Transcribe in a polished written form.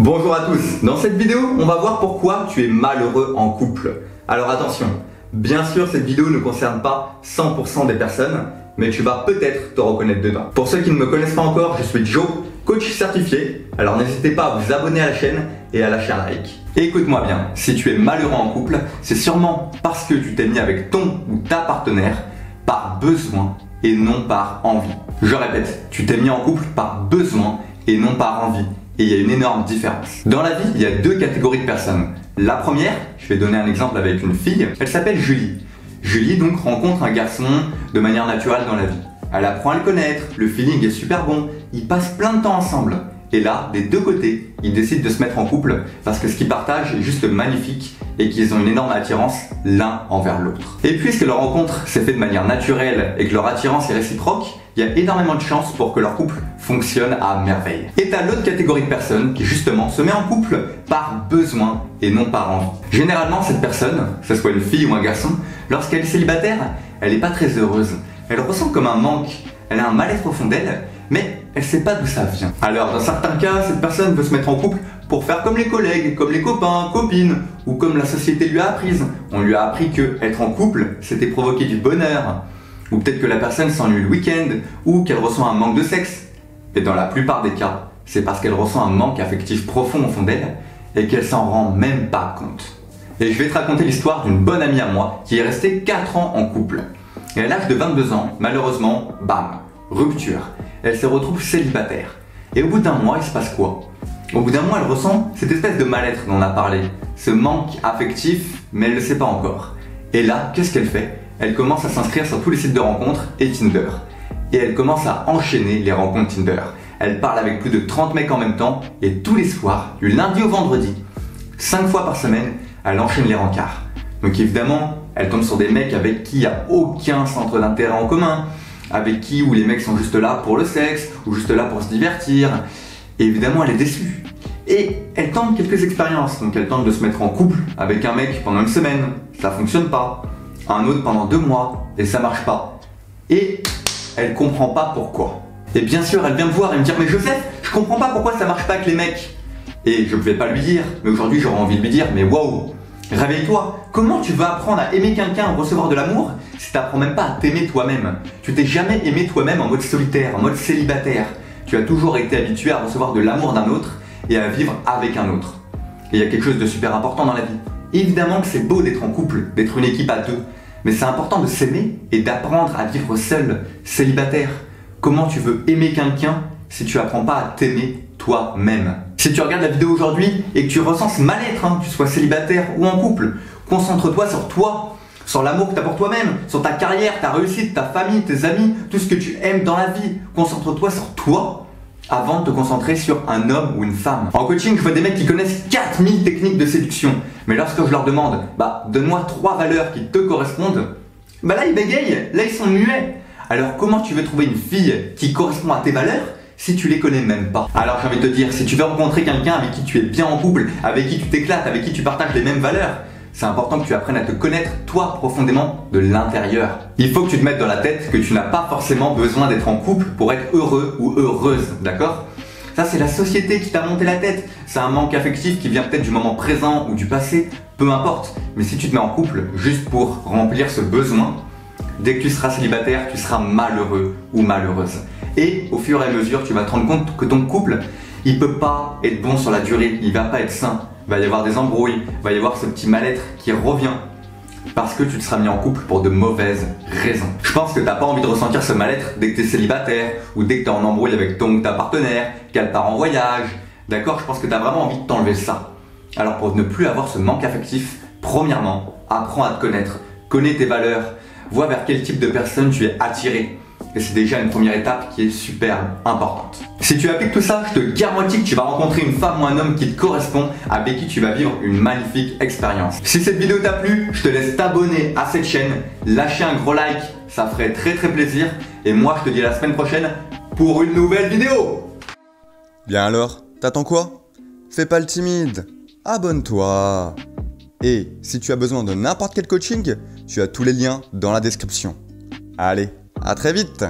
Bonjour à tous, dans cette vidéo, on va voir pourquoi tu es malheureux en couple. Alors attention, bien sûr cette vidéo ne concerne pas 100% des personnes, mais tu vas peut-être te reconnaître dedans. Pour ceux qui ne me connaissent pas encore, je suis Joe, coach certifié, alors n'hésitez pas à vous abonner à la chaîne et à lâcher un like. Et écoute-moi bien, si tu es malheureux en couple, c'est sûrement parce que tu t'es mis avec ton ou ta partenaire par besoin et non par envie. Je répète, tu t'es mis en couple par besoin et non par envie. Et il y a une énorme différence. Dans la vie, il y a deux catégories de personnes. La première, je vais donner un exemple avec une fille, elle s'appelle Julie. Julie donc rencontre un garçon de manière naturelle dans la vie. Elle apprend à le connaître, le feeling est super bon, ils passent plein de temps ensemble. Et là, des deux côtés, ils décident de se mettre en couple parce que ce qu'ils partagent est juste magnifique et qu'ils ont une énorme attirance l'un envers l'autre. Et puisque leur rencontre s'est faite de manière naturelle et que leur attirance est réciproque, il y a énormément de chances pour que leur couple fonctionne à merveille. Et t'as l'autre catégorie de personnes qui justement se met en couple par besoin et non par envie. Généralement, cette personne, que ce soit une fille ou un garçon, lorsqu'elle est célibataire, elle n'est pas très heureuse. Elle ressent comme un manque, elle a un mal-être au fond d'elle, mais elle sait pas d'où ça vient. Alors dans certains cas, cette personne veut se mettre en couple pour faire comme les collègues, comme les copains, copines, ou comme la société lui a apprise. On lui a appris que être en couple, c'était provoquer du bonheur. Ou peut-être que la personne s'ennuie le week-end, ou qu'elle ressent un manque de sexe. Et dans la plupart des cas, c'est parce qu'elle ressent un manque affectif profond au fond d'elle, et qu'elle s'en rend même pas compte. Et je vais te raconter l'histoire d'une bonne amie à moi, qui est restée 4 ans en couple. Et à l'âge de 22 ans, malheureusement, bam, rupture. Elle se retrouve célibataire. Et au bout d'un mois, il se passe quoi? Au bout d'un mois, elle ressent cette espèce de mal-être dont on a parlé, ce manque affectif, mais elle ne le sait pas encore. Et là, qu'est-ce qu'elle fait? Elle commence à s'inscrire sur tous les sites de rencontres et Tinder. Et elle commence à enchaîner les rencontres Tinder. Elle parle avec plus de 30 mecs en même temps et tous les soirs, du lundi au vendredi, 5 fois par semaine, elle enchaîne les rencarts. Donc évidemment, elle tombe sur des mecs avec qui il n'y a aucun centre d'intérêt en commun, avec qui où les mecs sont juste là pour le sexe ou juste là pour se divertir. Et évidemment, elle est déçue. Et elle tente quelques expériences. Donc elle tente de se mettre en couple avec un mec pendant une semaine, ça fonctionne pas. Un autre pendant 2 mois et ça marche pas. Et elle comprend pas pourquoi. Et bien sûr, elle vient me voir et me dire: mais Joseph, je comprends pas pourquoi ça marche pas avec les mecs. Et je ne vais pas lui dire, mais aujourd'hui j'aurais envie de lui dire: mais waouh, réveille-toi, comment tu vas apprendre à aimer quelqu'un, à recevoir de l'amour, si tu n'apprends même pas à t'aimer toi-même? Tu t'es jamais aimé toi-même en mode solitaire, en mode célibataire. Tu as toujours été habitué à recevoir de l'amour d'un autre et à vivre avec un autre. Et il y a quelque chose de super important dans la vie. Évidemment que c'est beau d'être en couple, d'être une équipe à deux, mais c'est important de s'aimer et d'apprendre à vivre seul, célibataire. Comment tu veux aimer quelqu'un si tu apprends pas à t'aimer toi-même? Si tu regardes la vidéo aujourd'hui et que tu ressens ce mal-être, que tu sois célibataire ou en couple, concentre-toi sur toi, sur l'amour que tu as pour toi-même, sur ta carrière, ta réussite, ta famille, tes amis, tout ce que tu aimes dans la vie. Concentre-toi sur toi avant de te concentrer sur un homme ou une femme. En coaching, je vois des mecs qui connaissent 4000 techniques de séduction. Mais lorsque je leur demande, donne-moi 3 valeurs qui te correspondent, là ils bégayent, là ils sont muets. Alors comment tu veux trouver une fille qui correspond à tes valeurs si tu les connais même pas? Alors j'ai envie de te dire, si tu veux rencontrer quelqu'un avec qui tu es bien en couple, avec qui tu t'éclates, avec qui tu partages les mêmes valeurs, c'est important que tu apprennes à te connaître toi profondément de l'intérieur. Il faut que tu te mettes dans la tête que tu n'as pas forcément besoin d'être en couple pour être heureux ou heureuse, d'accord? Ça c'est la société qui t'a monté la tête. C'est un manque affectif qui vient peut-être du moment présent ou du passé, peu importe. Mais si tu te mets en couple juste pour remplir ce besoin, dès que tu seras célibataire, tu seras malheureux ou malheureuse. Et au fur et à mesure, tu vas te rendre compte que ton couple, il peut pas être bon sur la durée, il va pas être sain. Il va y avoir des embrouilles, il va y avoir ce petit mal-être qui revient parce que tu te seras mis en couple pour de mauvaises raisons. Je pense que tu n'as pas envie de ressentir ce mal-être dès que tu es célibataire ou dès que tu es en embrouille avec ton ou ta partenaire, qu'elle part en voyage. D'accord? Je pense que tu as vraiment envie de t'enlever ça. Alors pour ne plus avoir ce manque affectif, premièrement, apprends à te connaître, connais tes valeurs, vois vers quel type de personne tu es attiré. Et c'est déjà une première étape qui est super importante. Si tu appliques tout ça, je te garantis que tu vas rencontrer une femme ou un homme qui te correspond, avec qui tu vas vivre une magnifique expérience. Si cette vidéo t'a plu, je te laisse t'abonner à cette chaîne, lâcher un gros like, ça ferait très plaisir. Et moi, je te dis à la semaine prochaine pour une nouvelle vidéo. Bien alors, t'attends quoi? Fais pas le timide, abonne-toi. Et si tu as besoin de n'importe quel coaching, tu as tous les liens dans la description. Allez, à très vite!